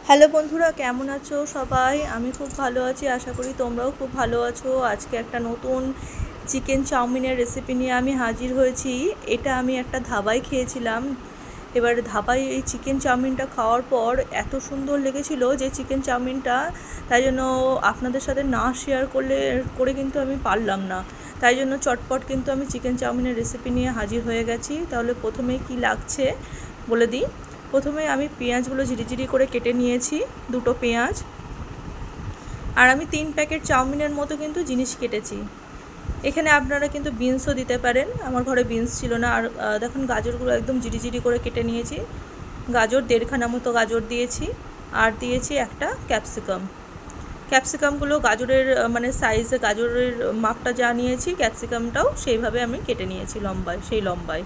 Hello বন্ধুরা, কেমন আছো সবাই? আমি খুব ভালো আছি, আশা করি তোমরাও খুব ভালো আছো। আজকে একটা নতুন চিকেন চাউমিনের রেসিপি নিয়ে আমি হাজির হয়েছি। এটা আমি একটা ধাবায় খেয়েছিলাম। এবার ধাবায় এই চিকেন চাউমিনটা খাওয়ার পর এত সুন্দর লেগেছিল যে চিকেন চাউমিনটা, তাই জন্য আপনাদের সাথে না শেয়ার করে কিন্তু আমি পারলাম না। তাই জন্য চটপট কিন্তু আমি চিকেন চাউমিনের রেসিপি নিয়ে হাজির হয়ে গেছি। তাহলে প্রথমেই কি লাগছে বলে দিই। প্রথমে আমি পেঁয়াজগুলো ঝিরিঝিরি করে কেটে নিয়েছি, দুটো পেঁয়াজ। আর আমি 3 প্যাকেট চাউমিনের মতো কিন্তু জিনিস কেটেছি। এখানে আপনারা কিন্তু বিনসও দিতে পারেন, আমার ঘরে বিনস ছিল না। আর দেখুন গাজরগুলো একদম জিরিজিরি করে কেটে নিয়েছি। গাজর 1.5খানা মতো গাজর দিয়েছি। আর দিয়েছি একটা ক্যাপসিকামগুলো গাজরের মানে সাইজে, গাজরের মাপটা যা নিয়েছি ক্যাপসিকামটাও সেইভাবে আমি কেটে নিয়েছি লম্বায়।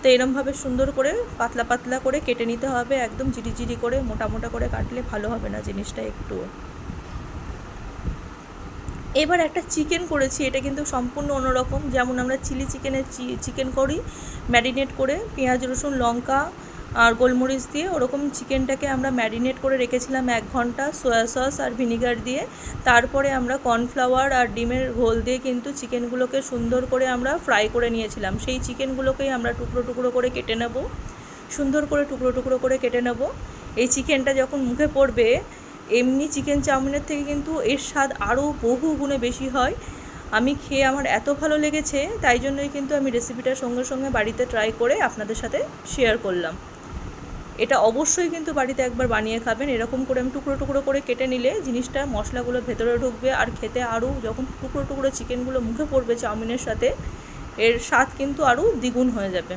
তো এরমভাবে সুন্দর করে পাতলা পাতলা করে কেটে নিতে হবে, একদম জিরিজিরি করে। মোটা মোটা করে কাটলে ভালো হবে না জিনিসটা একটু। এবার একটা চিকেন করেছি, এটা কিন্তু সম্পূর্ণ অন্যরকম। যেমন আমরা চিলি চিকেন করি ম্যারিনেট করে পেঁয়াজ রসুন লঙ্কা আর গোলমরিচ দিয়ে, ওরকম চিকেনটাকে আমরা ম্যারিনেট করে রেখেছিলাম 1 ঘন্টা সয়া সস আর ভিনিগার দিয়ে। তারপরে আমরা কর্নফ্লাওয়ার আর ডিমের ঘোল দিয়ে কিন্তু চিকেনগুলোকে সুন্দর করে আমরা ফ্রাই করে নিয়েছিলাম। সেই চিকেনগুলোকেই আমরা টুকরো টুকরো করে কেটে নেব, সুন্দর করে টুকরো টুকরো করে কেটে নেব। এই চিকেনটা যখন মুখে পড়বে, এমনি চিকেন চাউমিনের থেকে কিন্তু এর স্বাদ আরও বহু গুণে বেশি হয়। আমি খেয়ে আমার এত ভালো লেগেছে, তাই জন্যই কিন্তু আমি রেসিপিটার সঙ্গে সঙ্গে বাড়িতে ট্রাই করে আপনাদের সাথে শেয়ার করলাম। এটা অবশ্যই কিন্তু বাড়িতে একবার বানিয়ে খাবেন। এরকম করে আমি টুকরো টুকরো করে কেটে নিলে জিনিসটা মশলাগুলো ভেতরে ঢুকবে, আর খেতে আরও যখন টুকরো টুকরো চিকেনগুলো মুখে পড়বে চাউমিনের সাথে, এর স্বাদ কিন্তু আরও দ্বিগুণ হয়ে যাবে।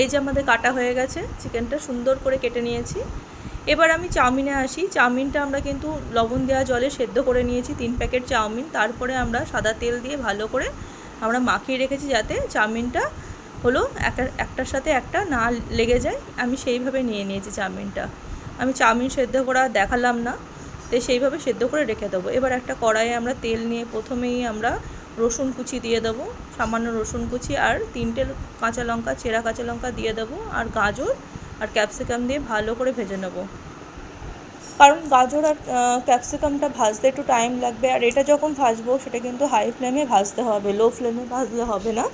এই যে আমাদের কাটা হয়ে গেছে, চিকেনটা সুন্দর করে কেটে নিয়েছি। এবার আমি চাউমিনে আসি। চাউমিনটা আমরা কিন্তু লবণ দেওয়া জলে সেদ্ধ করে নিয়েছি, 3 প্যাকেট চাউমিন। তারপরে আমরা সাদা তেল দিয়ে ভালো করে আমরা মাখিয়ে রেখেছি, যাতে চাউমিনটা হলো একটার সাথে একটা না লেগে যায়। আমি সেইভাবে নিয়ে নিয়েছি চাউমিনটা। আমি চাউমিন সেদ্ধ করা দেখালাম না, তো সেইভাবে সেদ্ধ করে রেখে দেবো। এবার একটা কড়াইয়ে আমরা তেল নিয়ে প্রথমেই আমরা রসুন কুচি দিয়ে দেবো, সামান্য রসুন কুচি, আর 3টে কাঁচা লঙ্কা, চেরা কাঁচা লঙ্কা দিয়ে দেবো। আর গাজর আর ক্যাপসিকাম দিয়ে ভালো করে ভেজে নেব, কারণ গাজর আর ক্যাপসিকামটা ভাজতে একটু টাইম লাগবে। আর এটা যখন ভাজবো সেটা কিন্তু হাই ফ্লেমে ভাজতে হবে, লো ফ্লেমে ভাজলে হবে না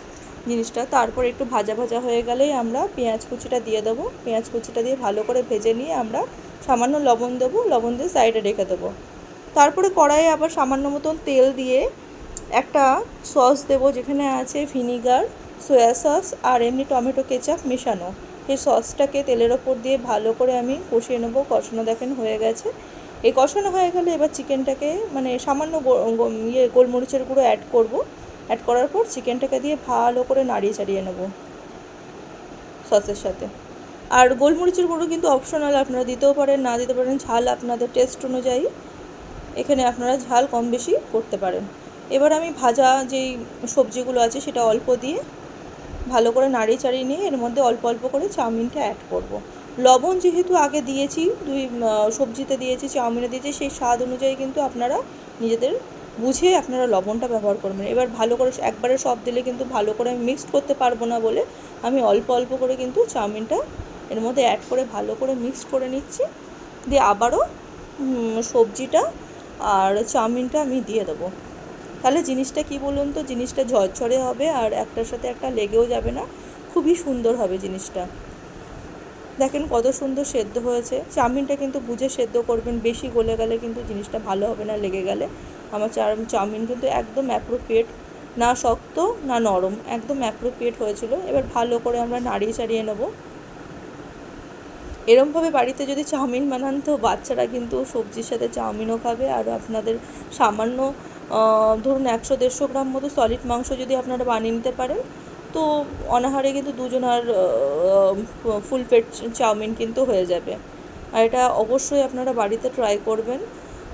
জিনিসটা। তারপর একটু ভাজা ভাজা হয়ে গেলেই আমরা পেঁয়াজ কুচিটা দিয়ে দেবো। পেঁয়াজ কুচিটা দিয়ে ভালো করে ভেজে নিয়ে আমরা সামান্য লবণ দেবো, লবণ দিয়ে সাইডে রেখে দেবো। তারপরে কড়াইয়ে আবার সামান্য মতন তেল দিয়ে একটা সস দেবো, যেখানে আছে ভিনিগার, সয়া সস আর এমনি টমেটো কেচাপ মেশানো। সেই সসটাকে তেলের ওপর দিয়ে ভালো করে আমি কষিয়ে নেবো। কষানো দেখেন হয়ে গেছে। এই কষানো হয়ে গেলে এবার চিকেনটাকে মানে সামান্য গোলমরিচের গুঁড়ো অ্যাড করব। অ্যাড করার পর চিকেনটাকে দিয়ে ভালো করে নাড়িয়ে চাড়িয়ে নেব সসের সাথে। আর গোলমরিচের গুঁড়ো কিন্তু অপশনাল, আপনারা দিতেও পারেন না দিতে পারেন, ঝাল আপনাদের টেস্ট অনুযায়ী এখানে আপনারা ঝাল কম বেশি করতে পারেন। এবার আমি ভাজা যেই সবজিগুলো আছে সেটা অল্প দিয়ে ভালো করে নাড়িয়ে চাড়িয়ে নিয়ে এর মধ্যে অল্প অল্প করে চাউমিনটা অ্যাড করব। লবণ যেহেতু আগে দিয়েছি, সবজিতে দিয়েছি, চাউমিনে দিয়েছি, সেই স্বাদ অনুযায়ী কিন্তু আপনারা নিজেদের বুঝে আপনারা লবণটা ব্যবহার করবেন। এবার ভালো করে একবারে সব দিলে কিন্তু ভালো করে আমি মিক্সড করতে পারবো না বলে আমি অল্প অল্প করে কিন্তু চাউমিনটা এর মধ্যে অ্যাড করে ভালো করে মিক্সড করে নিচ্ছি। দিয়ে আবারও সবজিটা আর চাউমিনটা আমি দিয়ে দেবো। তাহলে জিনিসটা কি বলুন তো, জিনিসটা ঝরঝরে হবে আর একটার সাথে একটা লেগেও যাবে না, খুবই সুন্দর হবে জিনিসটা। দেখেন কত সুন্দর সেদ্ধ হয়েছে। চাউমিনটা কিন্তু বুঝে সেদ্ধ করবেন, বেশি গলে গেলে কিন্তু জিনিসটা ভালো হবে না, লেগে গেলে। আমার চাউমিন কিন্তু একদম অ্যাপ্রোপ্রিয়েট, না শক্ত না নরম, একদম অ্যাপ্রোপ্রিয়েট হয়েছিল। এবার ভালো করে আমরা নাড়িয়ে চাড়িয়ে নেবো। এরমভাবে বাড়িতে যদি চাউমিন বানান তো বাচ্চারা কিন্তু সবজির সাথে চাউমিনও খাবে। আর আপনাদের সামান্য ধরুন 100-150 গ্রাম মতো সলিড মাংস যদি আপনারা বানিয়ে নিতে পারেন, তো অনাহারে কিন্তু দুজনার ফুল পেট চাউমিন কিন্তু হয়ে যাবে। আর এটা অবশ্যই আপনারা বাড়িতে ট্রাই করবেন।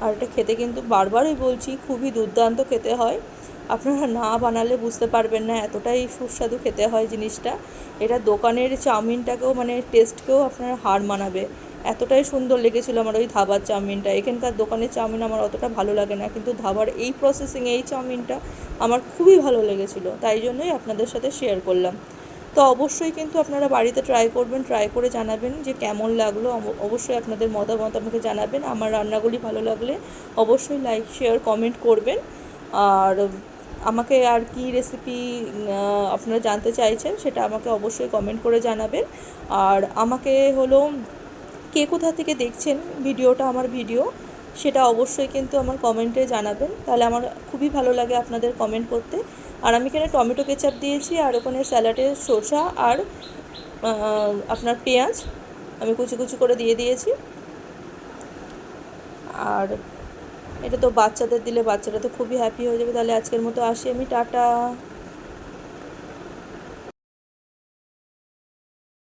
আর এটা খেতে কিন্তু বারবারই বলছি, খুবই দুর্দান্ত খেতে হয়। আপনারা না বানালে বুঝতে পারবেন না, এতটাই সুস্বাদু খেতে হয় জিনিসটা। এটা দোকানের চাউমিনটাকেও মানে টেস্টকেও আপনার হার মানাবে, এতটাই সুন্দর লেগেছিলো আমার ওই ধাবার চাউমিনটা। এখানকার দোকানের চাউমিন আমার অতটা ভালো লাগে না, কিন্তু ধাবার এই প্রসেসিং এই চাউমিনটা আমার খুবই ভালো লেগেছিলো, তাই জন্যই আপনাদের সাথে শেয়ার করলাম। তো অবশ্যই কিন্তু আপনারা বাড়িতে ট্রাই করবেন, ট্রাই করে জানাবেন যে কেমন লাগলো। অবশ্যই আপনাদের মতামত আমাকে জানাবেন। আমার রান্নাগুলি ভালো লাগলে অবশ্যই লাইক, শেয়ার, কমেন্ট করবেন। আর আমাকে আর কি রেসিপি আপনারা জানতে চাইছেন সেটা আমাকে অবশ্যই কমেন্ট করে জানাবেন। আর আমাকে হলো কে কোথা থেকে দেখছেন ভিডিওটা, আমার ভিডিও, সেটা অবশ্যই কিন্তু আমার কমেন্টে জানাবেন, তাহলে আমার খুবই ভালো লাগে আপনাদের কমেন্ট করতে। আর আমি এখানে টমেটো কেচাপ দিয়েছি, আর ওখানে স্যালাডে শসা আর আপনার পেঁয়াজ আমি কুচি কুচি করে দিয়ে দিয়েছি। আর এটা তো বাচ্চাদের দিলে বাচ্চারা তো খুবই হ্যাপি হয়ে যাবে। তাহলে আজকের মতো আসি আমি, টাটা।